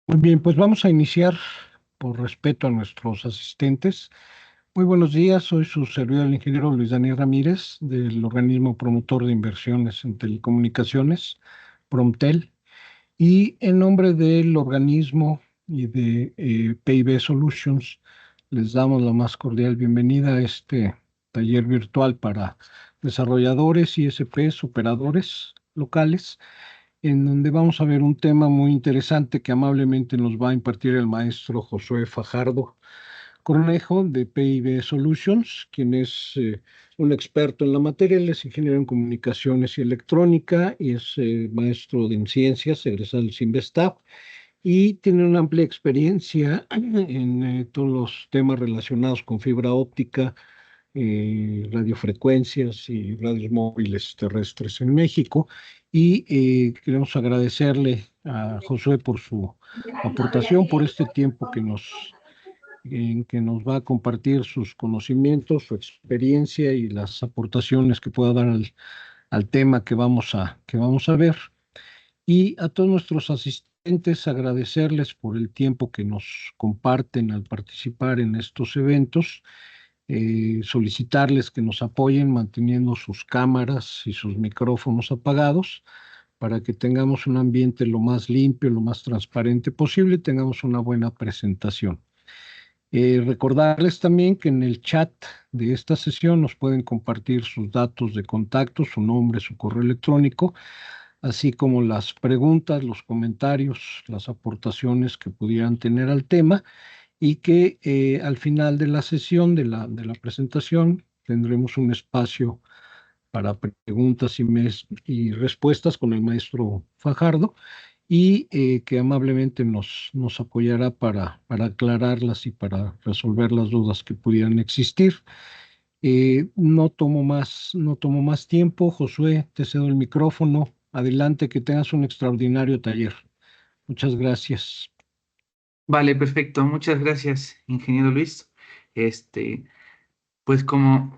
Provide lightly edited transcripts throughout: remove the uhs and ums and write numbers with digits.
Muy bien, pues vamos a iniciar por respeto a nuestros asistentes. Muy buenos días, soy su servidor, el ingeniero Luis Daniel Ramírez, del organismo promotor de inversiones en telecomunicaciones, Promtel, y en nombre del organismo y de PIB Solutions, les damos la más cordial bienvenida a este taller virtual para desarrolladores, ISPs, operadores locales en donde vamos a ver un tema muy interesante que amablemente nos va a impartir el maestro Josué Fajardo Cornejo de PIB Solutions, quien es un experto en la materia. Él es ingeniero en comunicaciones y electrónica y es maestro en ciencias, egresado del CINVESTAB, y tiene una amplia experiencia en todos los temas relacionados con fibra óptica, radiofrecuencias y radios móviles terrestres en México. Y queremos agradecerle a Josué por su aportación, por este tiempo en que nos va a compartir sus conocimientos, su experiencia y las aportaciones que pueda dar al tema que vamos a ver. Y a todos nuestros asistentes, agradecerles por el tiempo que nos comparten al participar en estos eventos, solicitarles que nos apoyen manteniendo sus cámaras y sus micrófonos apagados para que tengamos un ambiente lo más limpio, lo más transparente posible y tengamos una buena presentación. Recordarles también que en el chat de esta sesión nos pueden compartir sus datos de contacto, su nombre, su correo electrónico, así como las preguntas, los comentarios, las aportaciones que pudieran tener al tema y que al final de la sesión, de la presentación, tendremos un espacio para preguntas y respuestas con el maestro Fajardo y que amablemente nos apoyará para aclararlas y para resolver las dudas que pudieran existir. No tomo más tiempo. Josué, te cedo el micrófono. Adelante, que tengas un extraordinario taller. Muchas gracias. Vale, perfecto. Muchas gracias, ingeniero Luis. Este, pues como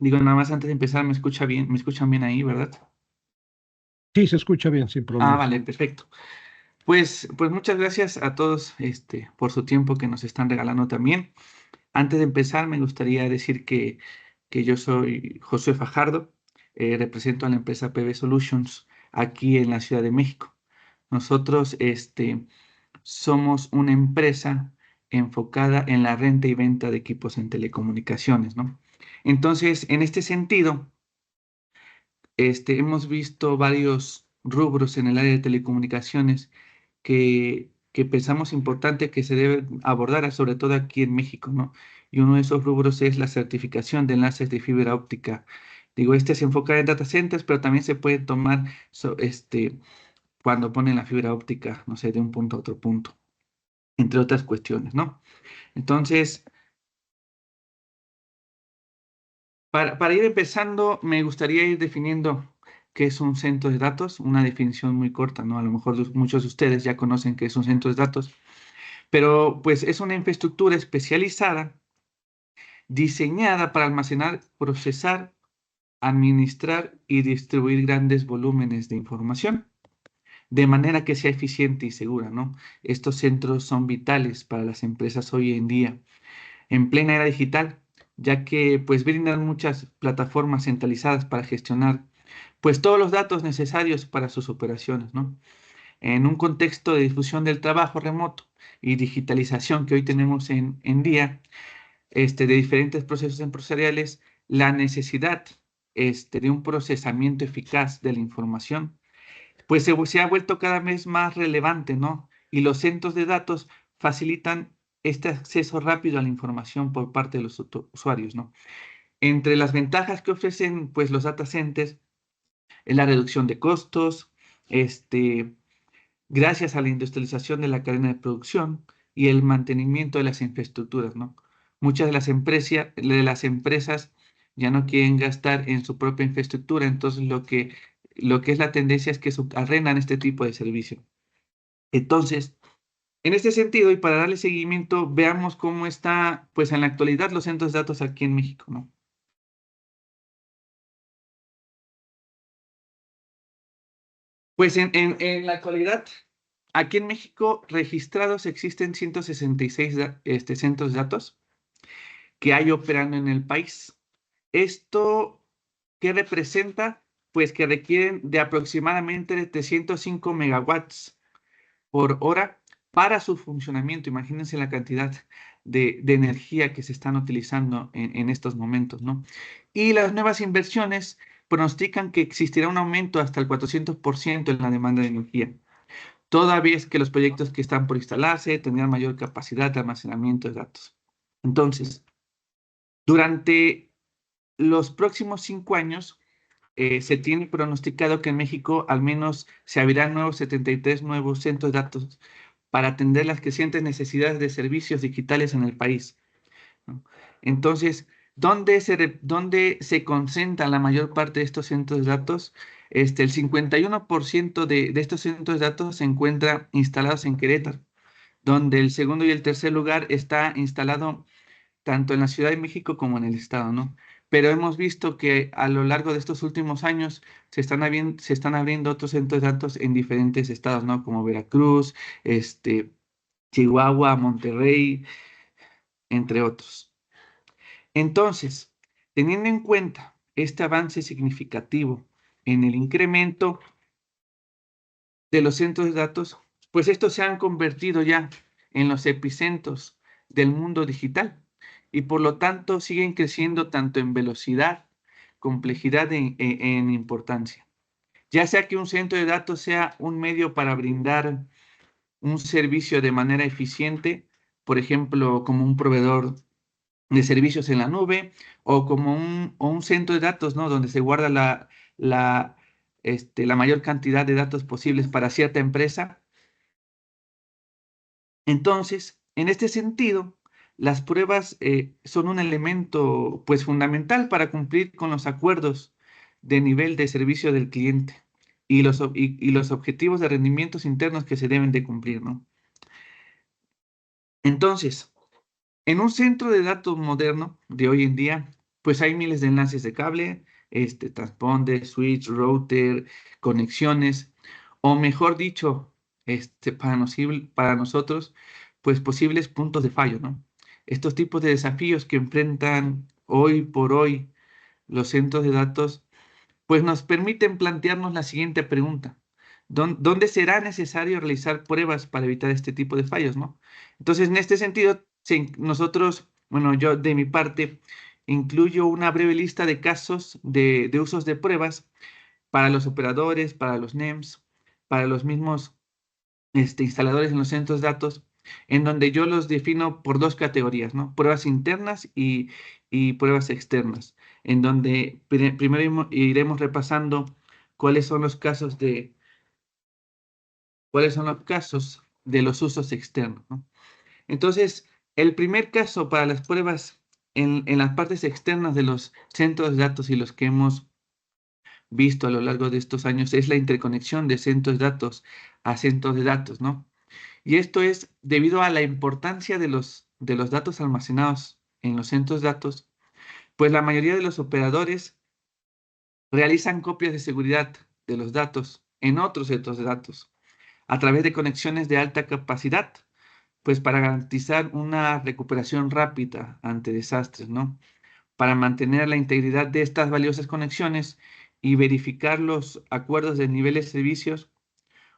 digo, nada más antes de empezar, me escuchan bien ahí, ¿verdad? Sí, se escucha bien, sin Ah, problema. vale, perfecto. Pues muchas gracias a todos, por su tiempo que nos están regalando también. Antes de empezar, me gustaría decir que yo soy José Fajardo, represento a la empresa PB Solutions aquí en la Ciudad de México. Nosotros, somos una empresa enfocada en la renta y venta de equipos en telecomunicaciones, ¿no? Entonces, en este sentido, hemos visto varios rubros en el área de telecomunicaciones que pensamos importante que se debe abordar, sobre todo aquí en México, ¿no? Y uno de esos rubros es la certificación de enlaces de fibra óptica. Digo, este se enfoca en data centers, pero también se puede tomar cuando ponen la fibra óptica, no sé, de un punto a otro punto, entre otras cuestiones, ¿no? Entonces, para ir empezando, me gustaría ir definiendo qué es un centro de datos, una definición muy corta, ¿no? A lo mejor muchos de ustedes ya conocen qué es un centro de datos, pero pues es una infraestructura especializada diseñada para almacenar, procesar, administrar y distribuir grandes volúmenes de información, de manera que sea eficiente y segura, ¿no? Estos centros son vitales para las empresas hoy en día en plena era digital, ya que pues brindan muchas plataformas centralizadas para gestionar pues todos los datos necesarios para sus operaciones, ¿no? En un contexto de difusión del trabajo remoto y digitalización que hoy tenemos en día, de diferentes procesos empresariales, la necesidad de un procesamiento eficaz de la información, pues se ha vuelto cada vez más relevante, ¿no? Y los centros de datos facilitan este acceso rápido a la información por parte de los usuarios, ¿no? Entre las ventajas que ofrecen, pues, los data centers es la reducción de costos, este, gracias a la industrialización de la cadena de producción y el mantenimiento de las infraestructuras, ¿no? Muchas de las empresas ya no quieren gastar en su propia infraestructura, entonces lo que es la tendencia es que arrendan este tipo de servicio. Entonces, en este sentido, y para darle seguimiento, veamos cómo está, pues en la actualidad, los centros de datos aquí en México, ¿no? Pues en la actualidad aquí en México registrados existen 166 centros de datos que hay operando en el país. ¿Esto qué representa? Pues que requieren de aproximadamente de 305 megawatts por hora para su funcionamiento. Imagínense la cantidad de energía que se están utilizando en estos momentos, ¿no? Y las nuevas inversiones pronostican que existirá un aumento hasta el 400% en la demanda de energía. Toda vez que los proyectos que están por instalarse tendrán mayor capacidad de almacenamiento de datos. Entonces, durante los próximos 5 años, se tiene pronosticado que en México al menos se abrirán 73 nuevos centros de datos para atender las crecientes necesidades de servicios digitales en el país, ¿no? Entonces, ¿dónde se concentra la mayor parte de estos centros de datos? El 51% de estos centros de datos se encuentra instalados en Querétaro, donde el segundo y el tercer lugar está instalado tanto en la Ciudad de México como en el estado, ¿no? Pero hemos visto que a lo largo de estos últimos años se están abriendo otros centros de datos en diferentes estados, ¿no? Como Veracruz, Chihuahua, Monterrey, entre otros. Entonces, teniendo en cuenta este avance significativo en el incremento de los centros de datos, pues estos se han convertido ya en los epicentros del mundo digital y por lo tanto siguen creciendo tanto en velocidad, complejidad en importancia. Ya sea que un centro de datos sea un medio para brindar un servicio de manera eficiente, por ejemplo, como un proveedor de servicios en la nube o como un centro de datos, ¿no? Donde se guarda la, la mayor cantidad de datos posibles para cierta empresa. Entonces, en este sentido, las pruebas son un elemento pues fundamental para cumplir con los acuerdos de nivel de servicio del cliente y los objetivos de rendimientos internos que se deben de cumplir, ¿no? Entonces, en un centro de datos moderno de hoy en día, pues hay miles de enlaces de cable, transponder, switch, router, conexiones, o mejor dicho, para nosotros, pues posibles puntos de fallo, ¿no? Estos tipos de desafíos que enfrentan hoy por hoy los centros de datos, pues nos permiten plantearnos la siguiente pregunta. ¿Dónde será necesario realizar pruebas para evitar este tipo de fallos, ¿no? Entonces, en este sentido, nosotros, bueno, yo de mi parte, incluyo una breve lista de casos de usos de pruebas para los operadores, para los NEMs, para los mismos instaladores en los centros de datos, en donde yo los defino por dos categorías, ¿no? Pruebas internas y pruebas externas, en donde primero iremos repasando cuáles son los casos de los usos externos, ¿no? Entonces, el primer caso para las pruebas en las partes externas de los centros de datos y los que hemos visto a lo largo de estos años es la interconexión de centros de datos a centros de datos, ¿no? Y esto es debido a la importancia de los datos almacenados en los centros de datos, pues la mayoría de los operadores realizan copias de seguridad de los datos en otros centros de datos a través de conexiones de alta capacidad, pues para garantizar una recuperación rápida ante desastres, ¿no? Para mantener la integridad de estas valiosas conexiones y verificar los acuerdos de niveles de servicios,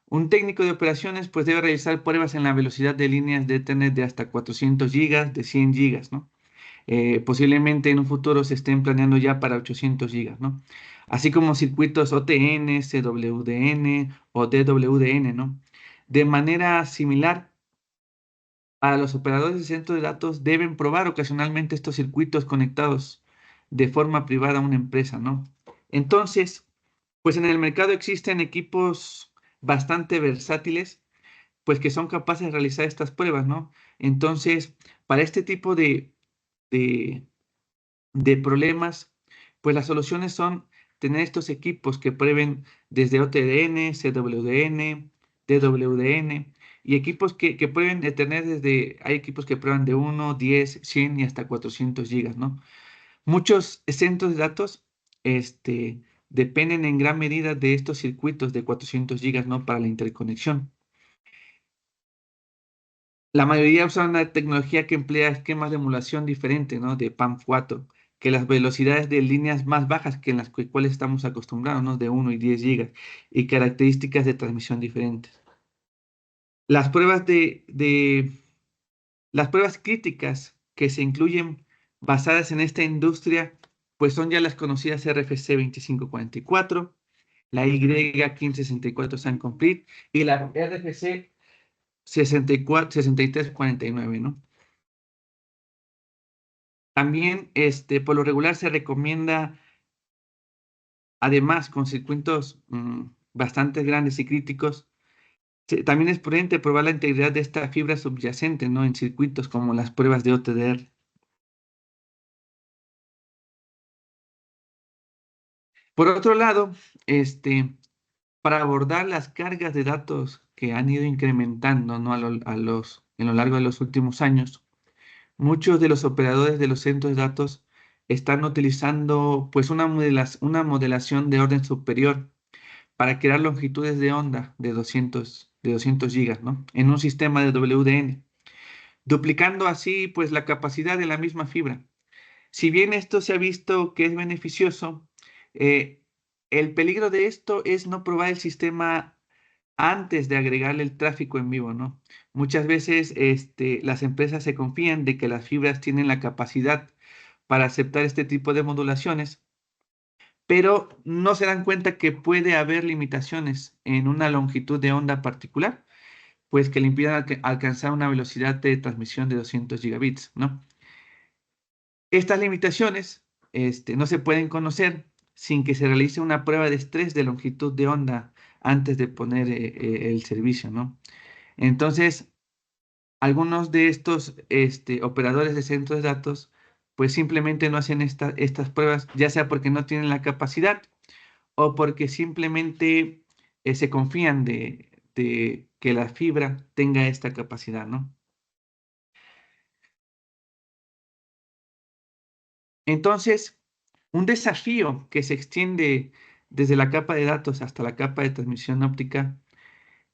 un técnico de operaciones pues debe realizar pruebas en la velocidad de líneas de Ethernet de hasta 400 gigas, de 100 gigas, ¿no? Posiblemente en un futuro se estén planeando ya para 800 gigas, ¿no? Así como circuitos OTN, CWDN o DWDN, ¿no? De manera similar, a los operadores de centros de datos deben probar ocasionalmente estos circuitos conectados de forma privada a una empresa, ¿no? Entonces, pues en el mercado existen equipos bastante versátiles pues que son capaces de realizar estas pruebas, ¿no? Entonces, para este tipo de, de problemas, pues las soluciones son tener estos equipos que prueben desde OTDN, CWDN, DWDN, y equipos que prueben de tener hay equipos que prueban de 1, 10, 100 y hasta 400 gigas, ¿no? Muchos centros de datos, dependen en gran medida de estos circuitos de 400 gigas, ¿no? Para la interconexión. La mayoría usan una tecnología que emplea esquemas de emulación diferentes, ¿no? De PAM4, que las velocidades de líneas más bajas que en las cuales estamos acostumbrados, ¿no? De 1 y 10 gigas, y características de transmisión diferentes. Las pruebas las pruebas críticas que se incluyen basadas en esta industria, pues son ya las conocidas RFC 2544, la Y 1564 Sun Complete y la RFC 6349, ¿no? También, por lo regular se recomienda, además, con circuitos bastante grandes y críticos, también es prudente probar la integridad de esta fibra subyacente, ¿no? En circuitos como las pruebas de OTDR. Por otro lado, para abordar las cargas de datos que han ido incrementando, ¿no? En lo largo de los últimos años, muchos de los operadores de los centros de datos están utilizando pues una modelación de orden superior para crear longitudes de onda de 200 gigas, ¿no? En un sistema de WDN, duplicando así pues la capacidad de la misma fibra. Si bien esto se ha visto que es beneficioso, eh, el peligro de esto es no probar el sistema antes de agregarle el tráfico en vivo, ¿no? Muchas veces las empresas se confían de que las fibras tienen la capacidad para aceptar este tipo de modulaciones, pero no se dan cuenta que puede haber limitaciones en una longitud de onda particular, pues que le impidan alcanzar una velocidad de transmisión de 200 gigabits, ¿no? Estas limitaciones, no se pueden conocer sin que se realice una prueba de estrés de longitud de onda antes de poner el servicio, ¿no? Entonces, algunos de estos operadores de centros de datos, pues simplemente no hacen estas pruebas, ya sea porque no tienen la capacidad o porque simplemente se confían de que la fibra tenga esta capacidad, ¿no? Entonces, un desafío que se extiende desde la capa de datos hasta la capa de transmisión óptica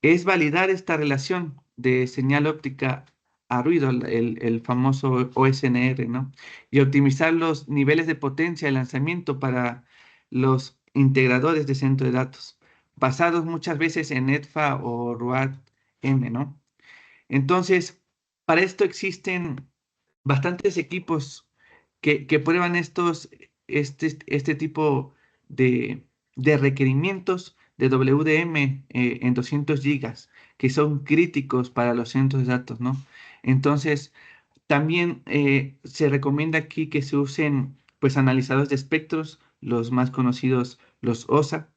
es validar esta relación de señal óptica a ruido, el famoso OSNR, ¿no? Y optimizar los niveles de potencia de lanzamiento para los integradores de centro de datos, basados muchas veces en EDFA o RUAD-M, ¿no? Entonces, para esto existen bastantes equipos que prueban este tipo de requerimientos de WDM en 200 gigas, que son críticos para los centros de datos, ¿no? Entonces, también se recomienda aquí que se usen, pues, analizadores de espectros, los más conocidos, los OSA,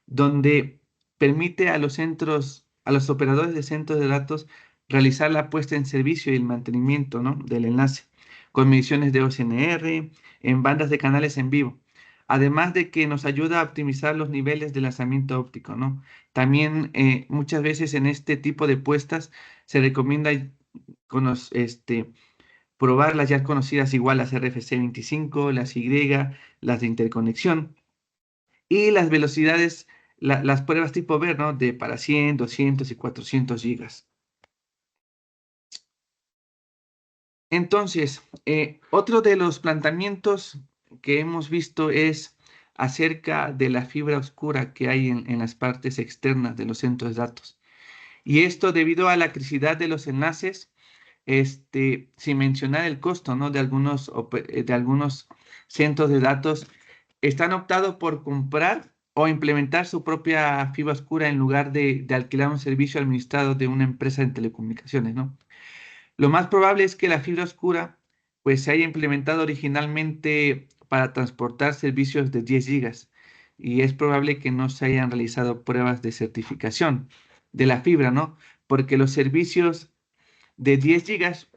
donde permite a a los operadores de centros de datos realizar la puesta en servicio y el mantenimiento, ¿no? Del enlace, con mediciones de OSNR en bandas de canales en vivo. Además de que nos ayuda a optimizar los niveles de lanzamiento óptico, ¿no? También muchas veces en este tipo de puestas se recomienda probar las ya conocidas igual las RFC 25, las Y, las de interconexión y las velocidades, las pruebas tipo ver, ¿no? De para 100, 200 y 400 gigas. Entonces, otro de los planteamientos que hemos visto es acerca de la fibra oscura que hay en las partes externas de los centros de datos. Y esto debido a la criticidad de los enlaces, sin mencionar el costo, ¿no? De algunos centros de datos, están optado por comprar o implementar su propia fibra oscura en lugar de alquilar un servicio administrado de una empresa de telecomunicaciones, ¿no? Lo más probable es que la fibra oscura pues se haya implementado originalmente para transportar servicios de 10 gigas y es probable que no se hayan realizado pruebas de certificación de la fibra, ¿no? Porque los servicios de 10 gigas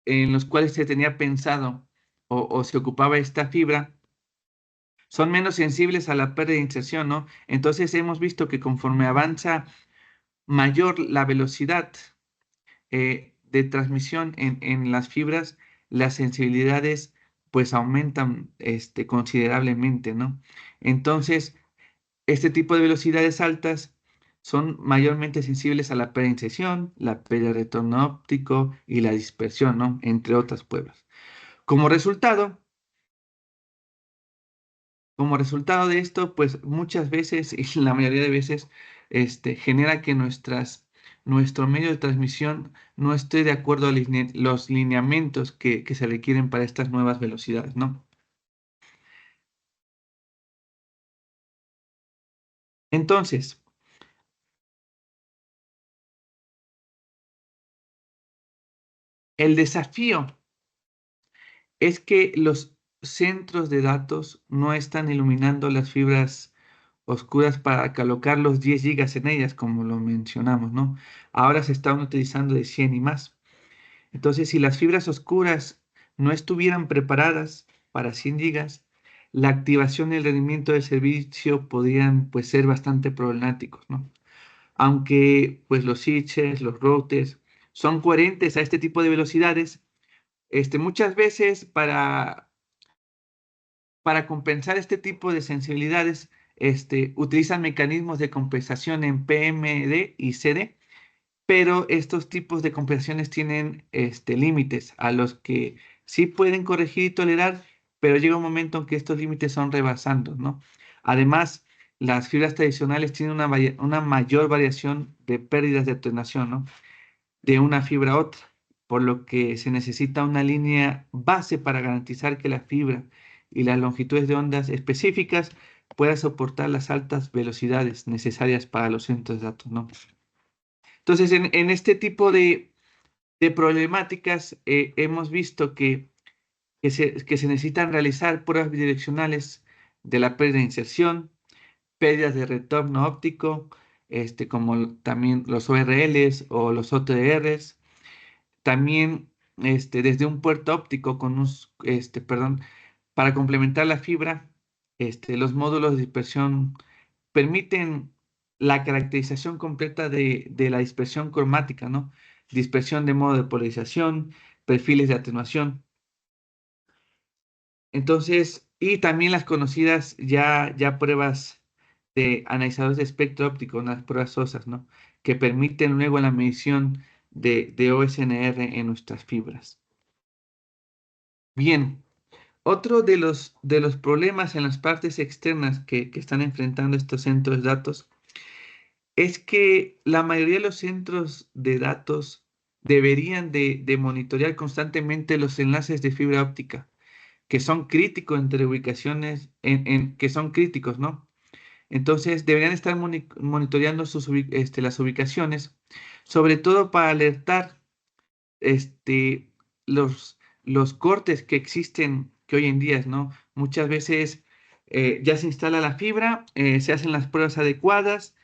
en los cuales se tenía pensado o se ocupaba esta fibra son menos sensibles a la pérdida de inserción, ¿no? Entonces hemos visto que conforme avanza mayor la velocidad de transmisión en las fibras, las sensibilidades pues aumentan considerablemente, ¿no? Entonces, este tipo de velocidades altas son mayormente sensibles a la pérdida de inserción, la pérdida de retorno óptico y la dispersión, ¿no? Entre otras pruebas. Como resultado, como resultado de esto, pues muchas veces, y la mayoría de veces, genera que nuestro medio de transmisión no esté de acuerdo a los lineamientos que se requieren para estas nuevas velocidades, ¿no? Entonces, el desafío es que los centros de datos no están iluminando las fibras oscuras para colocar los 10 gigas en ellas, como lo mencionamos, ¿no? Ahora se están utilizando de 100 y más. Entonces, si las fibras oscuras no estuvieran preparadas para 100 gigas, la activación y el rendimiento del servicio podrían pues ser bastante problemáticos, ¿no? Aunque pues los switches, los routers son coherentes a este tipo de velocidades, muchas veces para compensar este tipo de sensibilidades, utilizan mecanismos de compensación en PMD y CD, pero estos tipos de compensaciones tienen límites a los que sí pueden corregir y tolerar, pero llega un momento en que estos límites son rebasando, ¿no? Además, las fibras tradicionales tienen una mayor variación de pérdidas de atenuación, ¿no? De una fibra a otra, por lo que se necesita una línea base para garantizar que la fibra y las longitudes de ondas específicas puedan soportar las altas velocidades necesarias para los centros de datos, ¿no? Entonces, en este tipo de problemáticas, hemos visto que se necesitan realizar pruebas bidireccionales de la pérdida de inserción, pérdidas de retorno óptico, como también los ORLs o los OTRs, también desde un puerto óptico perdón, para complementar la fibra, los módulos de dispersión permiten la caracterización completa de la dispersión cromática, ¿no? Dispersión de modo de polarización, perfiles de atenuación. Entonces, y también las conocidas ya pruebas de analizadores de espectro óptico, unas pruebas OSAS, ¿no? Que permiten luego la medición de OSNR en nuestras fibras. Bien, otro de los problemas en las partes externas que están enfrentando estos centros de datos es que la mayoría de los centros de datos deberían de monitorear constantemente los enlaces de fibra óptica, que son críticos entre ubicaciones, que son críticos, ¿no? Entonces deberían estar monitoreando las ubicaciones, sobre todo para alertar este, los cortes que existen, que hoy en día, ¿no? Muchas veces ya se instala la fibra, se hacen las pruebas adecuadas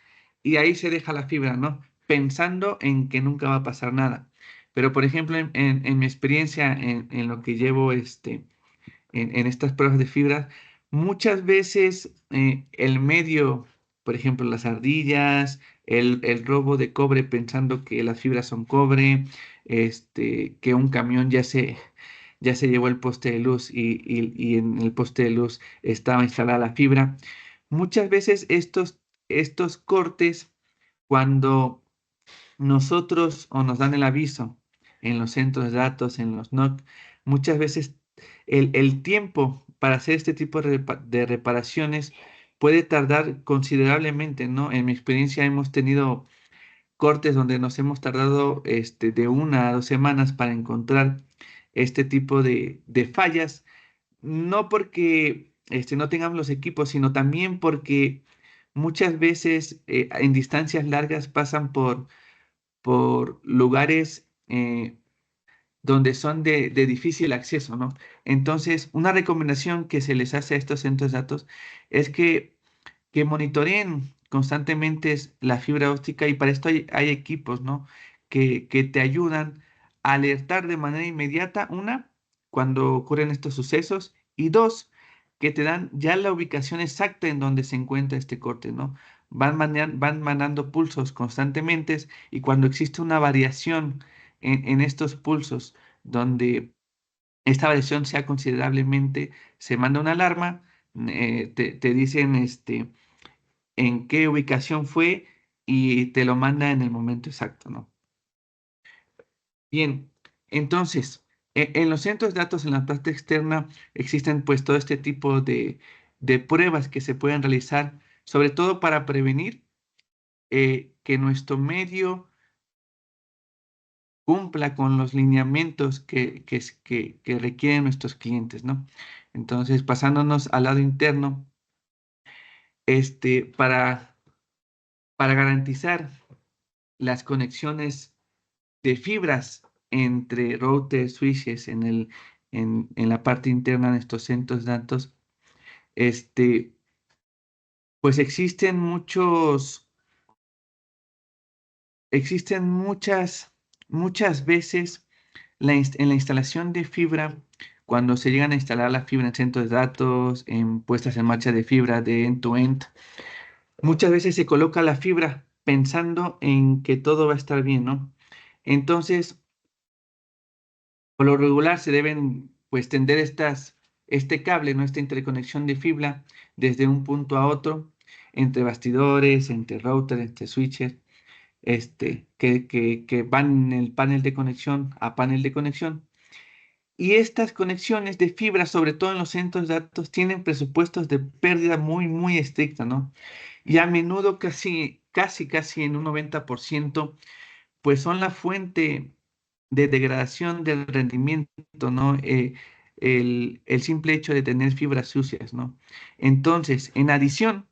y ahí se deja la fibra, ¿no? Pensando en que nunca va a pasar nada. Pero, por ejemplo, en mi experiencia, en lo que llevo en estas pruebas de fibra, muchas veces el medio, por ejemplo, las ardillas, el robo de cobre pensando que las fibras son cobre, que un camión ya se llevó el poste de luz y en el poste de luz estaba instalada la fibra. Muchas veces estos cortes, cuando nosotros o nos dan el aviso en los centros de datos, en los NOC, muchas veces el tiempo para hacer este tipo de reparaciones puede tardar considerablemente, ¿no? En mi experiencia hemos tenido cortes donde nos hemos tardado de 1 a 2 semanas para encontrar este tipo de fallas, no porque no tengamos los equipos, sino también porque muchas veces en distancias largas pasan por lugares donde son de difícil acceso, ¿no? Entonces, una recomendación que se les hace a estos centros de datos es que monitoreen constantemente la fibra óptica y para esto hay equipos, ¿no? Que te ayudan a alertar de manera inmediata, una, cuando ocurren estos sucesos y dos, que te dan ya la ubicación exacta en donde se encuentra este corte, ¿no? Van mandando pulsos constantemente y cuando existe una variación en estos pulsos donde esta variación sea considerablemente, se manda una alarma, te dicen en qué ubicación fue y te lo manda en el momento exacto, ¿no? Bien, entonces, en los centros de datos, en la parte externa, existen pues todo este tipo de pruebas que se pueden realizar, sobre todo para prevenir que nuestro medio cumpla con los lineamientos que requieren nuestros clientes, ¿no? Entonces, pasándonos al lado interno, para garantizar las conexiones de fibras entre routers, switches en la parte interna de estos centros de datos, este, pues existen muchas veces en la instalación de fibra, cuando se llegan a instalar la fibra en centros de datos, en puestas en marcha de fibra de end-to-end, muchas veces se coloca la fibra pensando en que todo va a estar bien, ¿no? Entonces, por lo regular se deben pues tender este cable, ¿no? Esta interconexión de fibra desde un punto a otro, entre bastidores, entre routers, entre switches, que van en el panel de conexión a panel de conexión. Y estas conexiones de fibra, sobre todo en los centros de datos, tienen presupuestos de pérdida muy estrictos, ¿no? Y a menudo casi en un 90%, pues son la fuente de degradación del rendimiento, ¿no? El simple hecho de tener fibras sucias, ¿no? Entonces, en adición,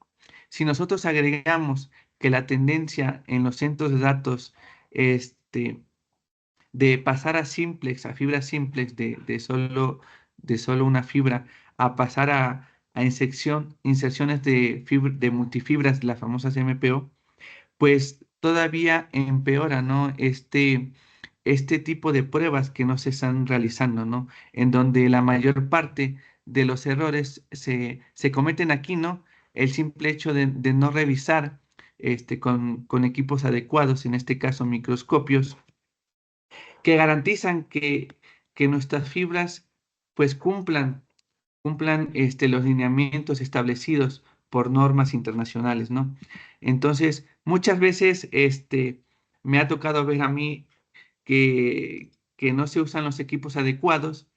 si nosotros agregamos que la tendencia en los centros de datos, de pasar a fibras simplex de solo una fibra, a pasar a inserciones de multifibras, las famosas MPO, pues todavía empeora, ¿no? Este tipo de pruebas que no se están realizando, ¿no? En donde la mayor parte de los errores se cometen aquí, ¿no? El simple hecho de no revisar con equipos adecuados, en este caso microscopios, que garantizan que nuestras fibras pues cumplan los lineamientos establecidos por normas internacionales, ¿no? Entonces, muchas veces me ha tocado ver a mí que no se usan los equipos adecuados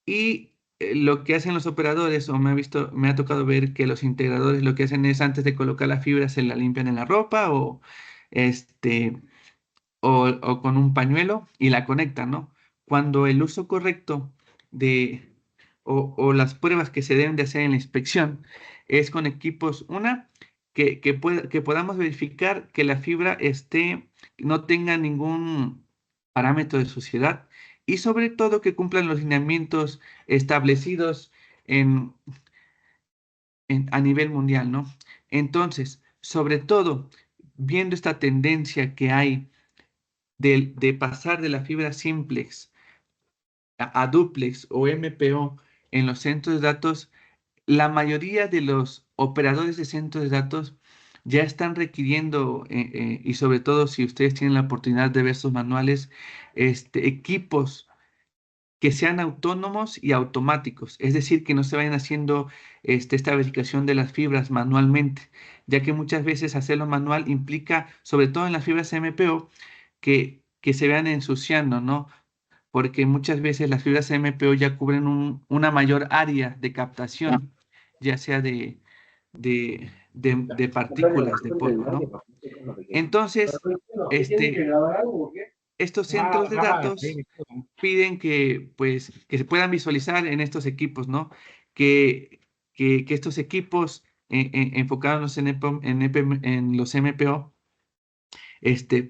y lo que hacen los operadores, o me ha tocado ver que los integradores lo que hacen es antes de colocar la fibra se la limpian en la ropa este, o con un pañuelo y la conectan, ¿no? Cuando el uso correcto de, o las pruebas que se deben de hacer en la inspección es con equipos, que podamos verificar que la fibra no tenga ningún parámetro de suciedad y sobre todo que cumplan los lineamientos establecidos en, a nivel mundial, ¿no? Entonces, sobre todo, viendo esta tendencia que hay de pasar de la fibra simplex a duplex o MPO en los centros de datos, la mayoría de los operadores de centros de datos ya están requiriendo, y sobre todo si ustedes tienen la oportunidad de ver sus manuales, equipos que sean autónomos y automáticos, es decir, que no se vayan haciendo esta verificación de las fibras manualmente, ya que muchas veces hacerlo manual implica, sobre todo en las fibras MPO, que se vean ensuciando, ¿no? Porque muchas veces las fibras MPO ya cubren una mayor área de captación, ya sea de partículas de polvo, ¿no? Entonces, este, estos centros de datos piden que se puedan visualizar en estos equipos, ¿no? Que estos equipos enfocados en los MPO,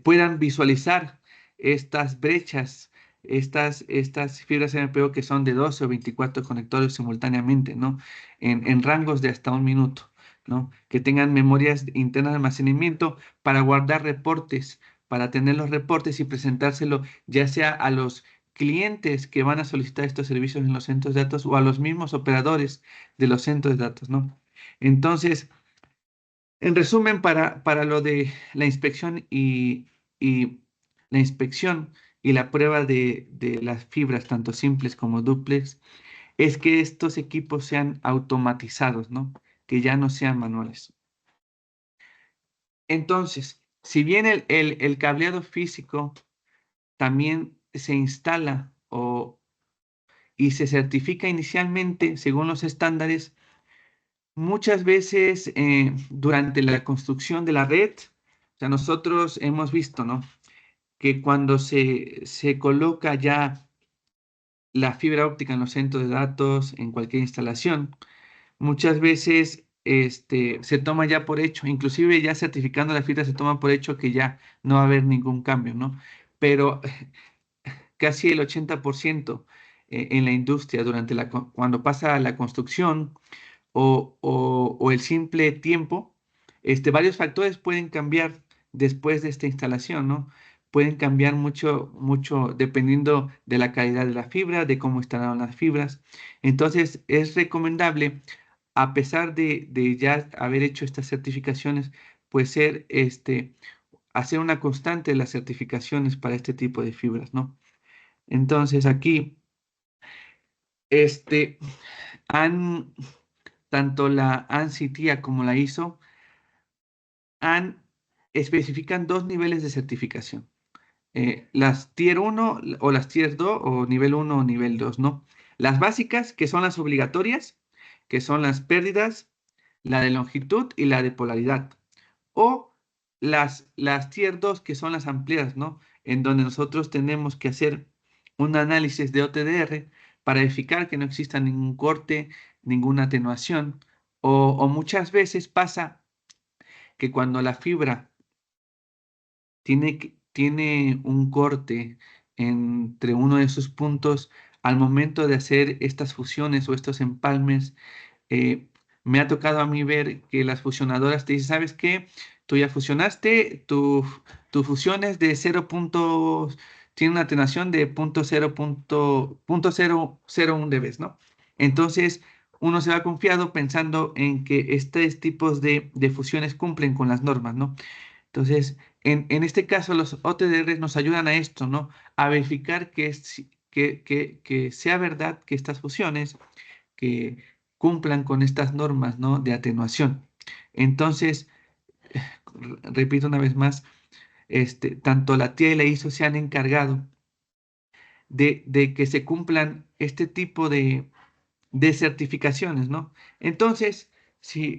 puedan visualizar estas brechas, estas fibras MPO que son de 12 o 24 conectores simultáneamente, ¿no? En rangos de hasta un minuto, ¿no? Que tengan memorias internas de almacenamiento para guardar reportes, para tener los reportes y presentárselo ya sea a los clientes que van a solicitar estos servicios en los centros de datos o a los mismos operadores de los centros de datos, ¿no? Entonces, en resumen, para lo de la inspección y la inspección y la prueba de las fibras, tanto simples como duplex, es que estos equipos sean automatizados, ¿no? Que ya no sean manuales. Entonces, si bien el cableado físico también se instala y se certifica inicialmente según los estándares, muchas veces durante la construcción de la red, o sea, nosotros hemos visto, ¿no? Que cuando se coloca ya la fibra óptica en los centros de datos, en cualquier instalación, muchas veces se toma ya por hecho, inclusive ya certificando la fibra se toma por hecho que ya no va a haber ningún cambio, ¿no? Pero casi el 80% en la industria cuando pasa la construcción o el simple tiempo, varios factores pueden cambiar después de esta instalación, ¿no? Pueden cambiar mucho, mucho dependiendo de la calidad de la fibra, de cómo instalaron las fibras. Entonces, es recomendable, a pesar de ya haber hecho estas certificaciones, pues hacer una constante de las certificaciones para este tipo de fibras, ¿no? Entonces, aquí, este, han, tanto la ANSI-TIA como la ISO han, especifican dos niveles de certificación. Las Tier 1 o las Tier 2 o nivel 1 o nivel 2, ¿no? Las básicas, que son las obligatorias, que son las pérdidas, la de longitud y la de polaridad. O las Tier 2, que son las ampliadas, ¿no? En donde nosotros tenemos que hacer un análisis de OTDR para verificar que no exista ningún corte, ninguna atenuación. O muchas veces pasa que cuando la fibra tiene un corte entre uno de sus puntos, al momento de hacer estas fusiones o estos empalmes, eh, me ha tocado a mí ver que las fusionadoras te dicen, ¿sabes qué? Tú ya fusionaste, tu fusión es de 0. Tiene una atenuación de 0.001 dB, ¿no? Entonces, uno se va confiado pensando en que estos tipos de fusiones cumplen con las normas, ¿no? Entonces, en este caso, los OTDRs nos ayudan a esto, ¿no? A verificar que sea verdad que estas fusiones que cumplan con estas normas, ¿no? De atenuación. Entonces, repito una vez más, tanto la TIA y la ISO se han encargado de que se cumplan este tipo de certificaciones, ¿no? Entonces, si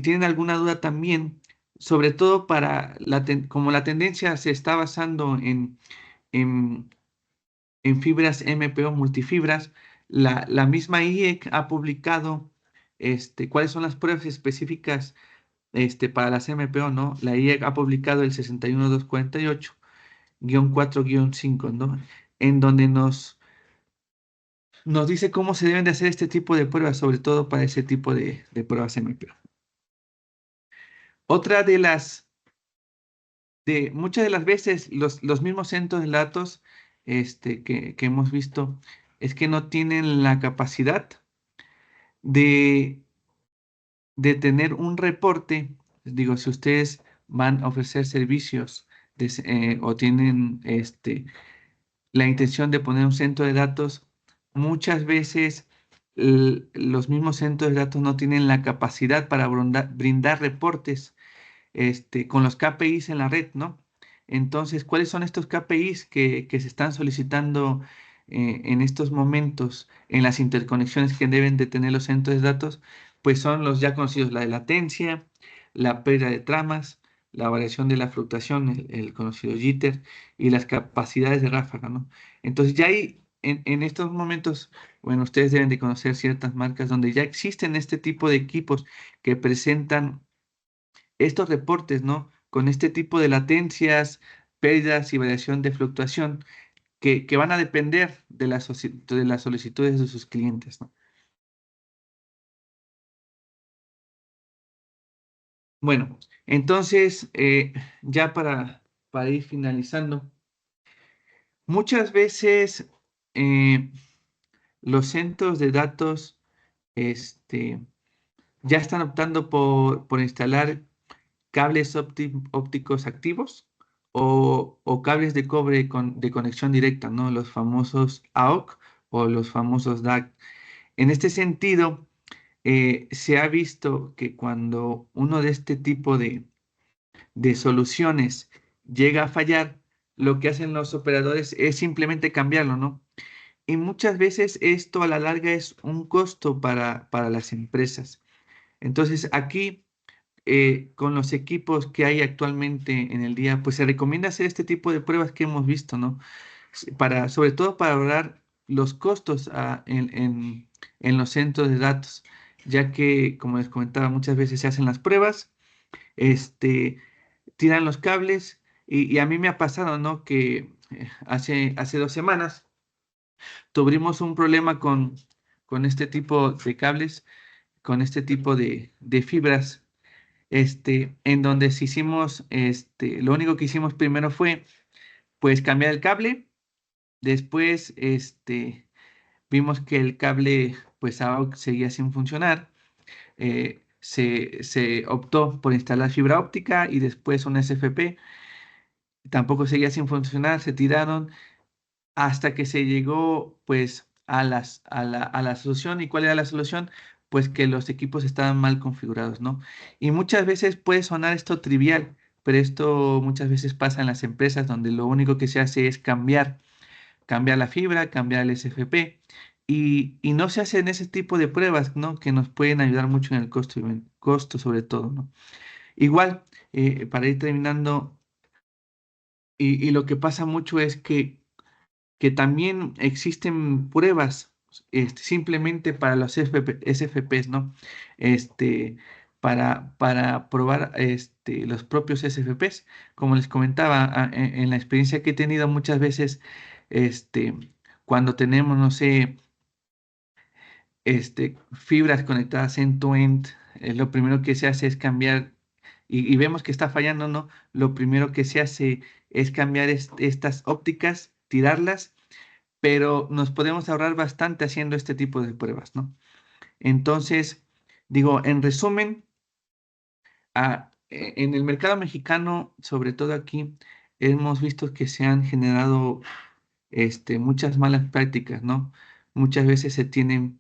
tienen alguna duda también, sobre todo como la tendencia se está basando en, en fibras MPO multifibras, la misma IEC ha publicado cuáles son las pruebas específicas para las MPO, ¿no? La IEC ha publicado el 61248-4-5, ¿no? En donde nos dice cómo se deben de hacer este tipo de pruebas, sobre todo para ese tipo de pruebas MPO. Otra muchas de las veces los mismos centros de datos que hemos visto es que no tienen la capacidad de, de tener un reporte. Digo, si ustedes van a ofrecer servicios o tienen la intención de poner un centro de datos, muchas veces los mismos centros de datos no tienen la capacidad para brindar reportes con los KPIs en la red, ¿no? Entonces, ¿cuáles son estos KPIs que se están solicitando en estos momentos en las interconexiones que deben de tener los centros de datos? Pues son los ya conocidos, la de latencia, la pérdida de tramas, la variación de la fluctuación, el conocido jitter, y las capacidades de ráfaga, ¿no? Entonces, ya hay en estos momentos, bueno, ustedes deben de conocer ciertas marcas donde ya existen este tipo de equipos que presentan estos reportes, ¿no? Con este tipo de latencias, pérdidas y variación de fluctuación que van a depender de las solicitudes de sus clientes, ¿no? Bueno, entonces, ya para ir finalizando, muchas veces eh, los centros de datos este, ya están optando por instalar cables ópticos activos o cables de cobre de conexión directa, ¿no? Los famosos AOC o los famosos DAC. En este sentido, se ha visto que cuando uno de este tipo de soluciones llega a fallar, lo que hacen los operadores es simplemente cambiarlo, ¿no? Y muchas veces esto a la larga es un costo para las empresas. Entonces, aquí, con los equipos que hay actualmente en el día, pues se recomienda hacer este tipo de pruebas que hemos visto, ¿no? Para, sobre todo para ahorrar los costos en los centros de datos, ya que, como les comentaba, muchas veces se hacen las pruebas, este, tiran los cables y a mí me ha pasado, ¿no? Que hace 2 semanas tuvimos un problema con este tipo de cables, con este tipo de fibras, en donde si hicimos, lo único que hicimos primero fue, pues, cambiar el cable. Después, vimos que el cable, pues, AUX seguía sin funcionar. Se optó por instalar fibra óptica y después un SFP. Tampoco seguía sin funcionar, se tiraron hasta que se llegó, pues, a la solución. ¿Y cuál era la solución? Pues que los equipos estaban mal configurados, ¿no? Y muchas veces puede sonar esto trivial, pero esto muchas veces pasa en las empresas donde lo único que se hace es cambiar la fibra, cambiar el SFP, y no se hacen ese tipo de pruebas, ¿no? Que nos pueden ayudar mucho en el costo sobre todo, ¿no? Igual, para ir terminando, y lo que pasa mucho es que también existen pruebas, simplemente para los SFPs, ¿no? Para probar, los propios SFPs. Como les comentaba, en la experiencia que he tenido muchas veces, este, cuando tenemos, no sé, fibras conectadas end-to-end, lo primero que se hace es cambiar, y vemos que está fallando, ¿no? Lo primero que se hace es cambiar estas ópticas, tirarlas, pero nos podemos ahorrar bastante haciendo este tipo de pruebas, ¿no? Entonces, digo, en resumen, en el mercado mexicano, sobre todo aquí, hemos visto que se han generado, muchas malas prácticas, ¿no? Muchas veces se tienen,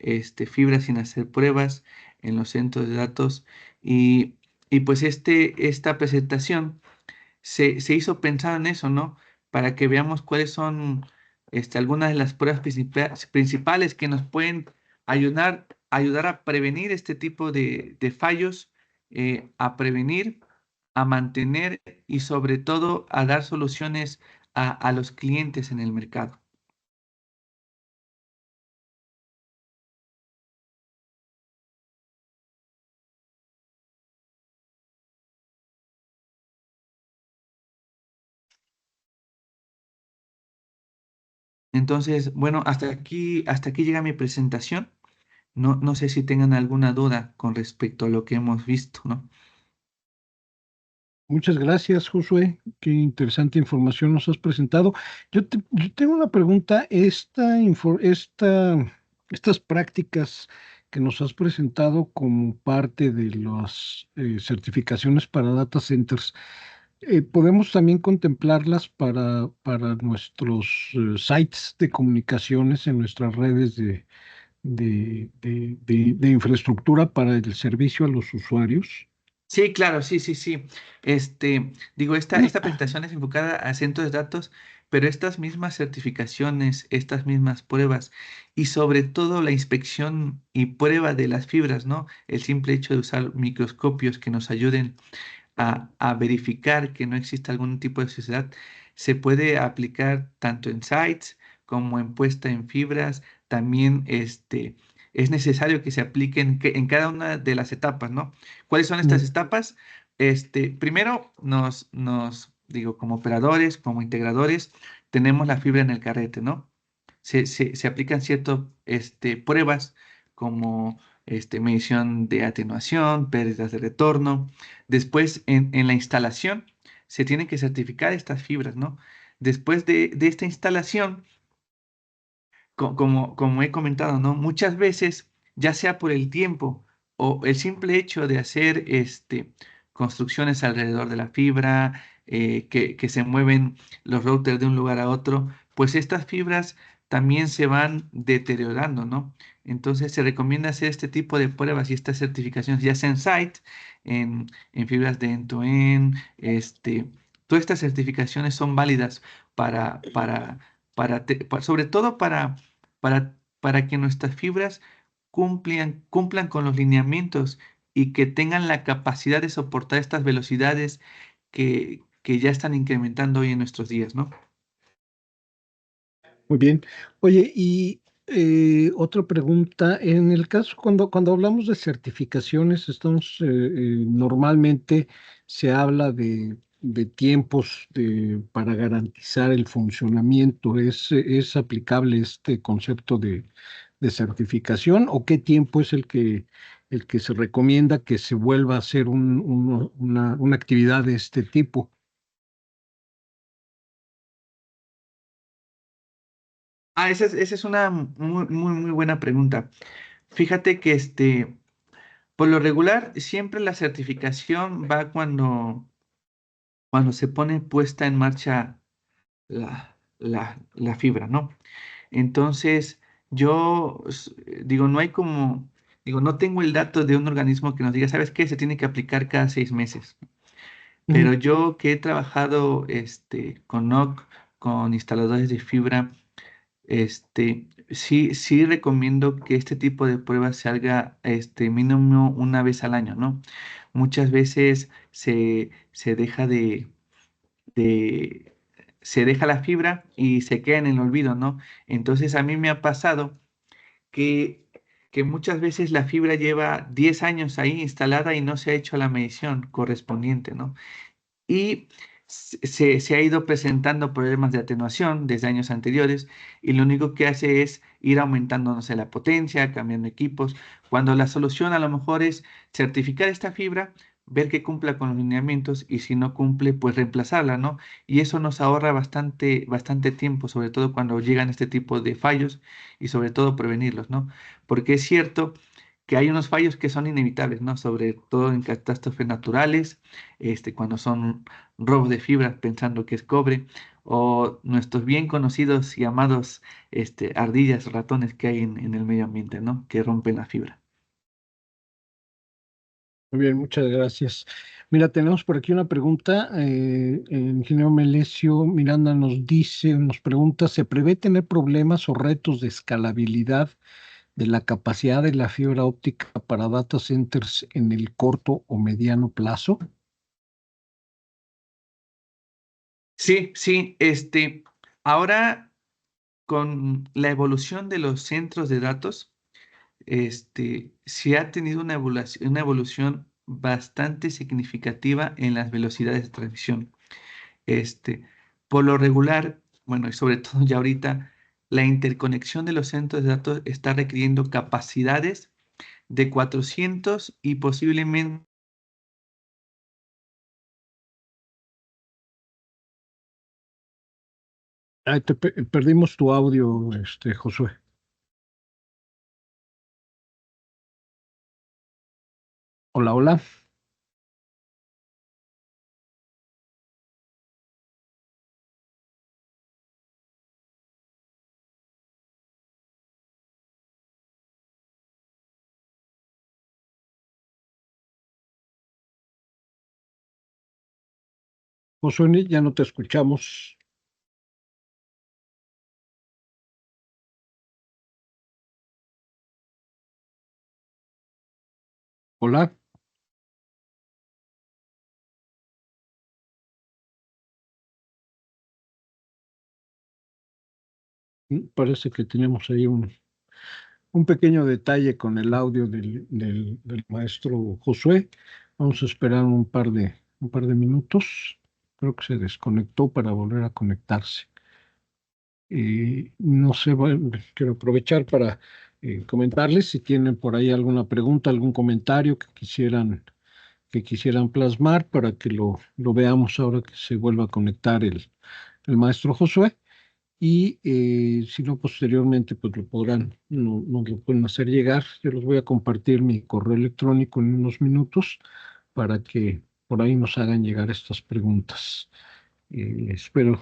fibras sin hacer pruebas en los centros de datos, y, y pues esta presentación se hizo pensar en eso, ¿no? Para que veamos cuáles son, algunas de las pruebas principales que nos pueden ayudar a prevenir este tipo de fallos, a prevenir, a mantener y sobre todo a dar soluciones a los clientes en el mercado. Entonces, bueno, hasta aquí llega mi presentación. No sé si tengan alguna duda con respecto a lo que hemos visto, ¿no? Muchas gracias, Josué. Qué interesante información nos has presentado. Yo tengo una pregunta. Estas prácticas que nos has presentado como parte de las certificaciones para data centers, ¿podemos también contemplarlas para nuestros sites de comunicaciones en nuestras redes de infraestructura para el servicio a los usuarios? Sí, claro, sí, sí, sí. Digo, esta presentación es enfocada a centros de datos, pero estas mismas certificaciones, estas mismas pruebas y sobre todo la inspección y prueba de las fibras, ¿no? El simple hecho de usar microscopios que nos ayuden a verificar que no existe algún tipo de sociedad, se puede aplicar tanto en sites como en puesta en fibras. También, es necesario que se apliquen en cada una de las etapas, ¿no? ¿Cuáles son estas etapas? Primero, digo, como operadores, como integradores, tenemos la fibra en el carrete, ¿no? Se aplican ciertas, pruebas como, medición de atenuación, pérdidas de retorno. Después, en la instalación, se tienen que certificar estas fibras, ¿no? Después de esta instalación, como he comentado, ¿no? Muchas veces, ya sea por el tiempo o el simple hecho de hacer, construcciones alrededor de la fibra, que se mueven los routers de un lugar a otro, pues estas fibras también se van deteriorando, ¿no? Entonces se recomienda hacer este tipo de pruebas y estas certificaciones, ya sea en site, en fibras de end-to-end, todas estas certificaciones son válidas sobre todo para que nuestras fibras cumplan con los lineamientos y que tengan la capacidad de soportar estas velocidades que ya están incrementando hoy en nuestros días, ¿no? Muy bien. Oye, y otra pregunta, en el caso, cuando hablamos de certificaciones, normalmente se habla de tiempos para garantizar el funcionamiento. ¿Es aplicable este concepto de certificación o qué tiempo es el que se recomienda que se vuelva a hacer una actividad de este tipo? Esa es una muy buena pregunta. Fíjate que por lo regular, siempre la certificación va cuando se pone puesta en marcha la fibra, ¿no? Entonces, digo, no hay digo, no tengo el dato de un organismo que nos diga, ¿sabes qué? Se tiene que aplicar cada 6 meses. Ujú. Pero yo que he trabajado con NOC, con instaladores de fibra, sí recomiendo que este tipo de pruebas se haga mínimo una vez al año, ¿no? Muchas veces se deja de- se deja la fibra y se queda en el olvido, ¿no? Entonces a mí me ha pasado que, que muchas veces la fibra lleva 10 años ahí instalada y no se ha hecho la medición correspondiente, ¿no? Y se ha ido presentando problemas de atenuación desde años anteriores y lo único que hace es ir aumentando, no sé, la potencia, cambiando equipos, cuando la solución a lo mejor es certificar esta fibra, ver que cumpla con los lineamientos y si no cumple, pues reemplazarla, ¿no? Y eso nos ahorra bastante tiempo, sobre todo cuando llegan este tipo de fallos y sobre todo prevenirlos, ¿no? Porque es cierto que hay unos fallos que son inevitables, ¿no? Sobre todo en catástrofes naturales, cuando son robos de fibra pensando que es cobre, o nuestros bien conocidos y amados ardillas, ratones que hay en el medio ambiente, ¿no? Que rompen la fibra. Muy bien, muchas gracias. Mira, tenemos por aquí una pregunta. El ingeniero Melesio Miranda nos pregunta, ¿se prevé tener problemas o retos de escalabilidad de la capacidad de la fibra óptica para data centers en el corto o mediano plazo? Sí, sí, ahora con la evolución de los centros de datos, se ha tenido una evolución bastante significativa en las velocidades de transmisión. Este, por lo regular, bueno, y sobre todo ya ahorita, la interconexión de los centros de datos está requiriendo capacidades de 400 y posiblemente. Ay, perdimos tu audio, Josué. Hola, hola. Josué, ya no te escuchamos. Hola. Parece que tenemos ahí un pequeño detalle con el audio del maestro Josué. Vamos a esperar un par de minutos. Creo que se desconectó para volver a conectarse. No sé, bueno, quiero aprovechar para comentarles si tienen por ahí alguna pregunta, algún comentario que quisieran plasmar para que lo veamos ahora que se vuelva a conectar el maestro Josué. Y si no, posteriormente, pues nos lo pueden hacer llegar. Yo les voy a compartir mi correo electrónico en unos minutos para que por ahí nos hagan llegar estas preguntas. Espero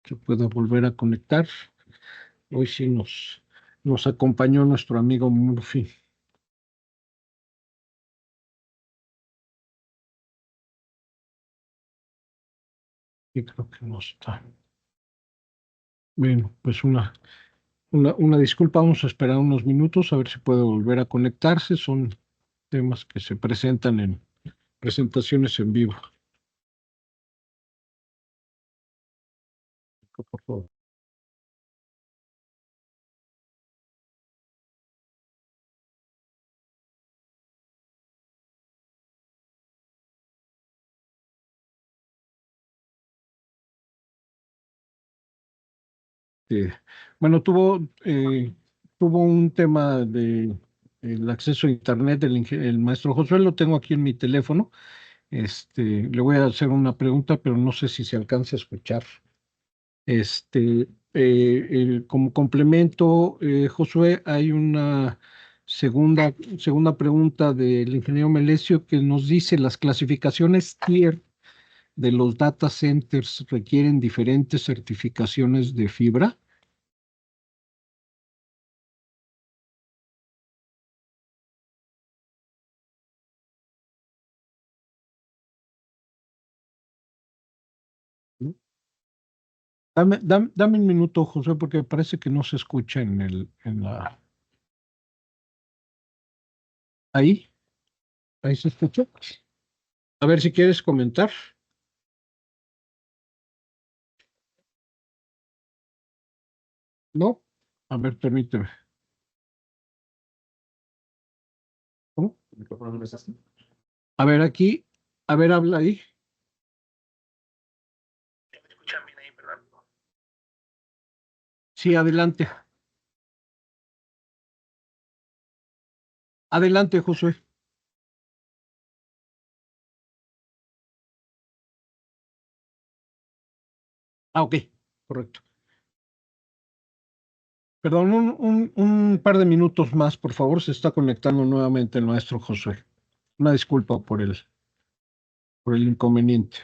que pueda volver a conectar. Hoy sí nos acompañó nuestro amigo Murphy. Y creo que no está. Bueno, pues una disculpa, vamos a esperar unos minutos a ver si puede volver a conectarse. Son temas que se presentan en presentaciones en vivo. Por favor. Eh, bueno, tuvo un tema de el acceso a Internet el maestro Josué, lo tengo aquí en mi teléfono. Le voy a hacer una pregunta, pero no sé si se alcanza a escuchar. Como complemento, Josué, hay una segunda pregunta del ingeniero Melesio que nos dice las clasificaciones tier de los data centers requieren diferentes certificaciones de fibra. ¿No? Dame un minuto, Josué, porque parece que no se escucha en la. Ahí, ahí se escucha. A ver si quieres comentar. ¿No? A ver, permíteme. ¿Cómo? A ver, aquí. A ver, habla ahí. Sí, adelante. Adelante, Josué. Ah, ok, correcto. Perdón, un par de minutos más, por favor. Se está conectando nuevamente el maestro Josué. Una disculpa por el inconveniente.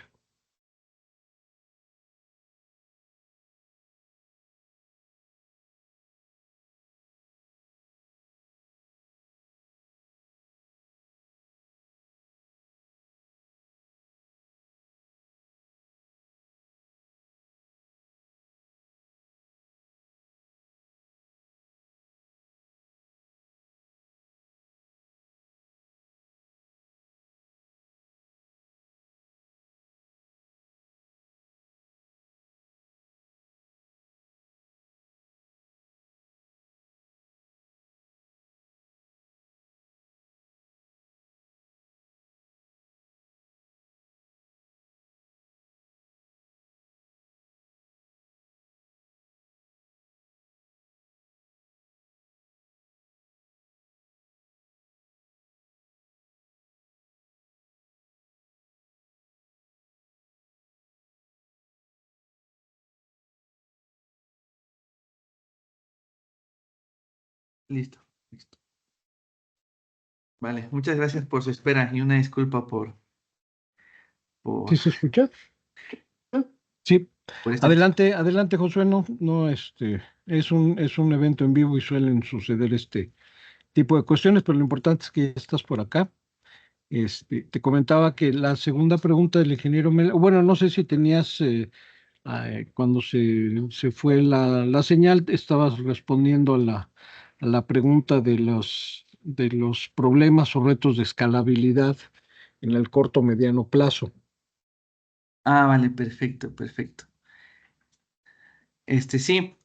Listo, listo. Vale, muchas gracias por su espera y una disculpa por, ¿Sí se escucha? Sí. por este. Adelante, adelante, Josué. No, no, es un evento en vivo y suelen suceder este tipo de cuestiones, pero lo importante es que ya estás por acá. Te comentaba que la segunda pregunta del ingeniero bueno, no sé si tenías, cuando se fue la señal, estabas respondiendo a la pregunta de los problemas o retos de escalabilidad en el corto mediano plazo. Ah, vale, perfecto, perfecto. Sí.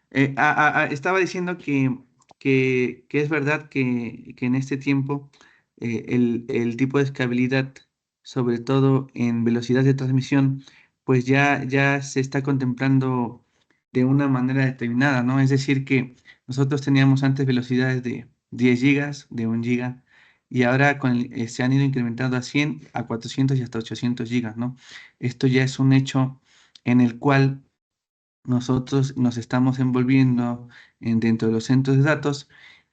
Estaba diciendo que es verdad que en este tiempo el tipo de escalabilidad, sobre todo en velocidad de transmisión, pues ya se está contemplando de una manera determinada, ¿no? Es decir, que nosotros teníamos antes velocidades de 10 gigas, de 1 giga, y ahora se han ido incrementando a 100, a 400 y hasta 800 gigas, ¿no? Esto ya es un hecho en el cual nosotros nos estamos envolviendo dentro de los centros de datos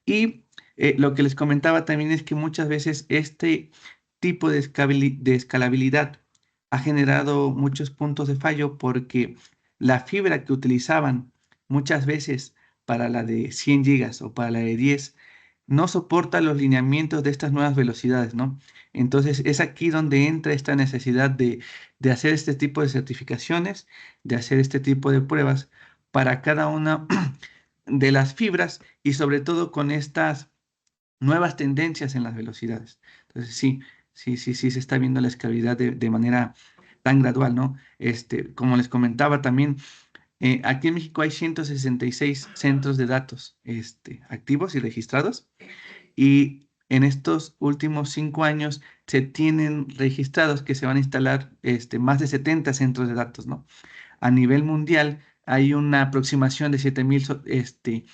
y lo que les comentaba también es que muchas veces este tipo de escalabilidad ha generado muchos puntos de fallo porque la fibra que utilizaban muchas veces para la de 100 gigas o para la de 10, no soporta los lineamientos de estas nuevas velocidades, ¿no? Entonces es aquí donde entra esta necesidad de hacer este tipo de certificaciones, de hacer este tipo de pruebas para cada una de las fibras y sobre todo con estas nuevas tendencias en las velocidades. Entonces sí se está viendo la escalabilidad de manera tan gradual, ¿no? Como les comentaba también, aquí en México hay 166 centros de datos activos y registrados y en estos últimos 5 años se tienen registrados que se van a instalar más de 70 centros de datos, ¿no? A nivel mundial hay una aproximación de 7.000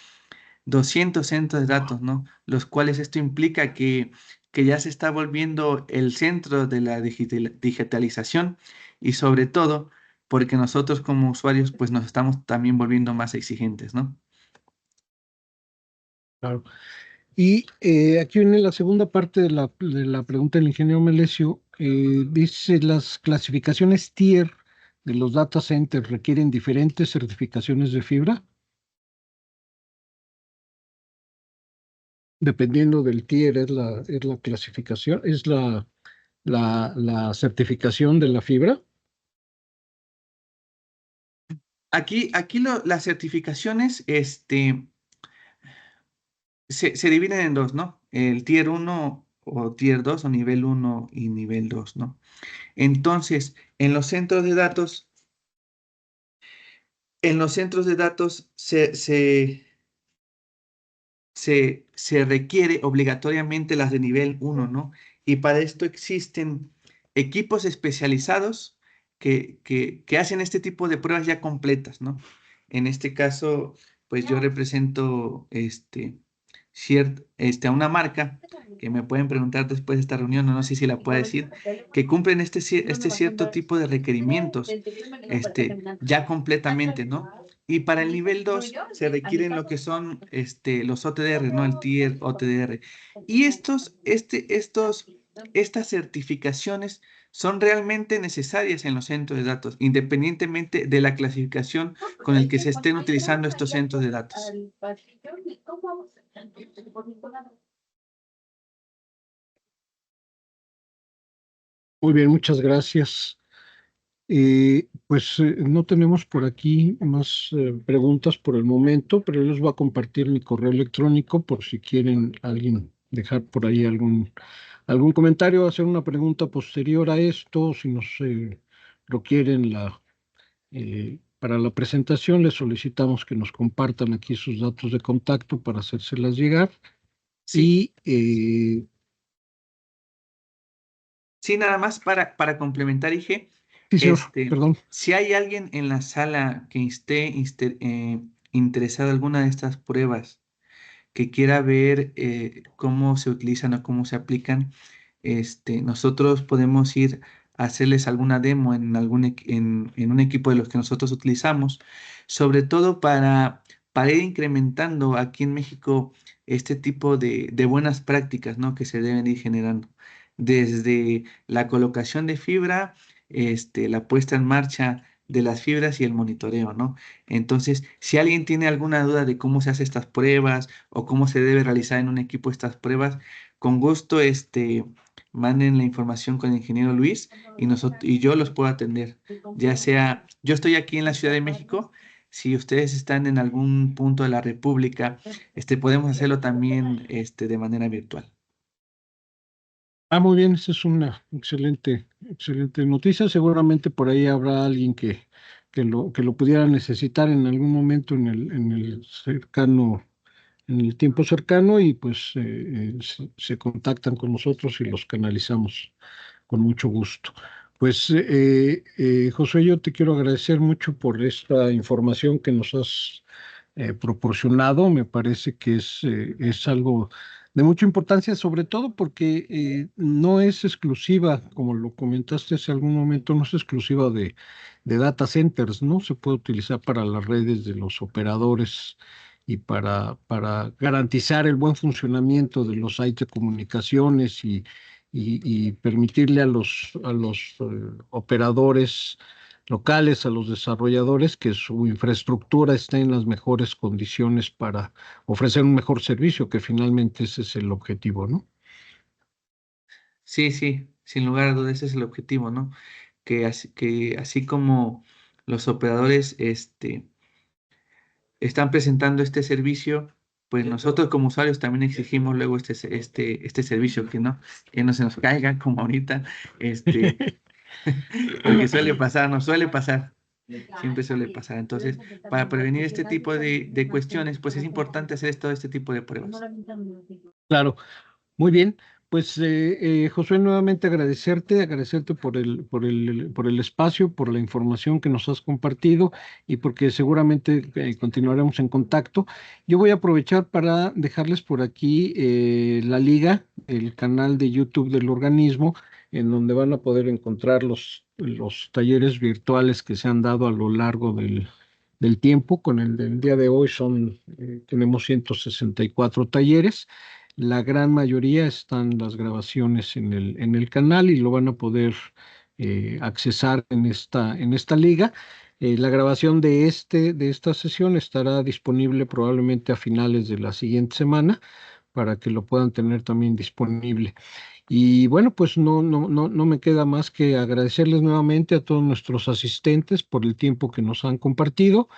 200 centros de datos, ¿no? Los cuales esto implica que ya se está volviendo el centro de la digitalización y sobre todo porque nosotros como usuarios pues nos estamos también volviendo más exigentes, ¿no? Claro. Y aquí viene la segunda parte de la pregunta del ingeniero Melesio. Dice, las clasificaciones tier de los data centers requieren diferentes certificaciones de fibra, dependiendo del tier, es la clasificación, es la certificación de la fibra. Aquí las certificaciones se dividen en dos, ¿no? El tier uno o tier 2 o nivel uno y nivel 2, ¿no? Entonces, en los centros de datos se requiere obligatoriamente las de nivel uno, ¿no? Y para esto existen equipos especializados que hacen este tipo de pruebas ya completas, ¿no? En este caso, pues yo represento a una marca que me pueden preguntar después de esta reunión, no sé si la puedo decir, que cumplen este cierto tipo de requerimientos ya completamente, ¿no? Y para el nivel 2 se requieren lo que son los OTDR, ¿no? El tier OTDR. Y estas certificaciones son realmente necesarias en los centros de datos, independientemente de la clasificación con el que se estén utilizando estos centros de datos. Muy bien, muchas gracias. Pues no tenemos por aquí más preguntas por el momento, pero les voy a compartir mi correo electrónico por si quieren alguien dejar por ahí algún comentario, hacer una pregunta posterior a esto, si nos lo quieren para la presentación, les solicitamos que nos compartan aquí sus datos de contacto para hacérselas llegar. Sí, Y sí, nada más para complementar, Ige, sí, señor, perdón. si hay alguien en la sala que esté interesado en alguna de estas pruebas, que quiera ver cómo se utilizan o cómo se aplican, nosotros podemos ir a hacerles alguna demo en un equipo de los que nosotros utilizamos, sobre todo para ir incrementando aquí en México este tipo de buenas prácticas, ¿no? Que se deben ir generando. Desde la colocación de fibra, la puesta en marcha de las fibras y el monitoreo, ¿no? Entonces, si alguien tiene alguna duda de cómo se hacen estas pruebas o cómo se debe realizar en un equipo estas pruebas, con gusto, manden la información con el ingeniero Luis y yo los puedo atender. Ya sea, yo estoy aquí en la Ciudad de México, si ustedes están en algún punto de la República, podemos hacerlo también, de manera virtual. Muy bien, esa es una excelente noticia. Seguramente por ahí habrá alguien que lo pudiera necesitar en algún momento en el tiempo cercano y pues se contactan con nosotros y los canalizamos con mucho gusto. Pues Josué, yo te quiero agradecer mucho por esta información que nos has proporcionado. Me parece que es algo de mucha importancia, sobre todo porque no es exclusiva, como lo comentaste hace algún momento, no es exclusiva de data centers, ¿no? Se puede utilizar para las redes de los operadores y para garantizar el buen funcionamiento de los sites de comunicaciones y permitirle a los operadores locales, a los desarrolladores, que su infraestructura esté en las mejores condiciones para ofrecer un mejor servicio, que finalmente ese es el objetivo, ¿no? Sí, sí, sin lugar a dudas ese es el objetivo, ¿no? Que así como los operadores están presentando este servicio, pues nosotros como usuarios también exigimos luego este servicio, que no se nos caiga como ahorita, este, porque suele pasar, nos suele pasar, siempre suele pasar. Entonces, para prevenir este tipo de cuestiones, pues es importante hacer todo este tipo de pruebas. Claro. Muy bien, pues Josué, nuevamente agradecerte por el espacio, por la información que nos has compartido y porque seguramente continuaremos en contacto. Yo voy a aprovechar para dejarles por aquí la liga, el canal de YouTube del organismo, en donde van a poder encontrar los talleres virtuales que se han dado a lo largo del tiempo. Con el del día de hoy tenemos 164 talleres. La gran mayoría están las grabaciones en el canal y lo van a poder accesar en esta liga. La grabación de esta sesión estará disponible probablemente a finales de la siguiente semana para que lo puedan tener también disponible. Y bueno, pues no me queda más que agradecerles nuevamente a todos nuestros asistentes por el tiempo que nos han compartido.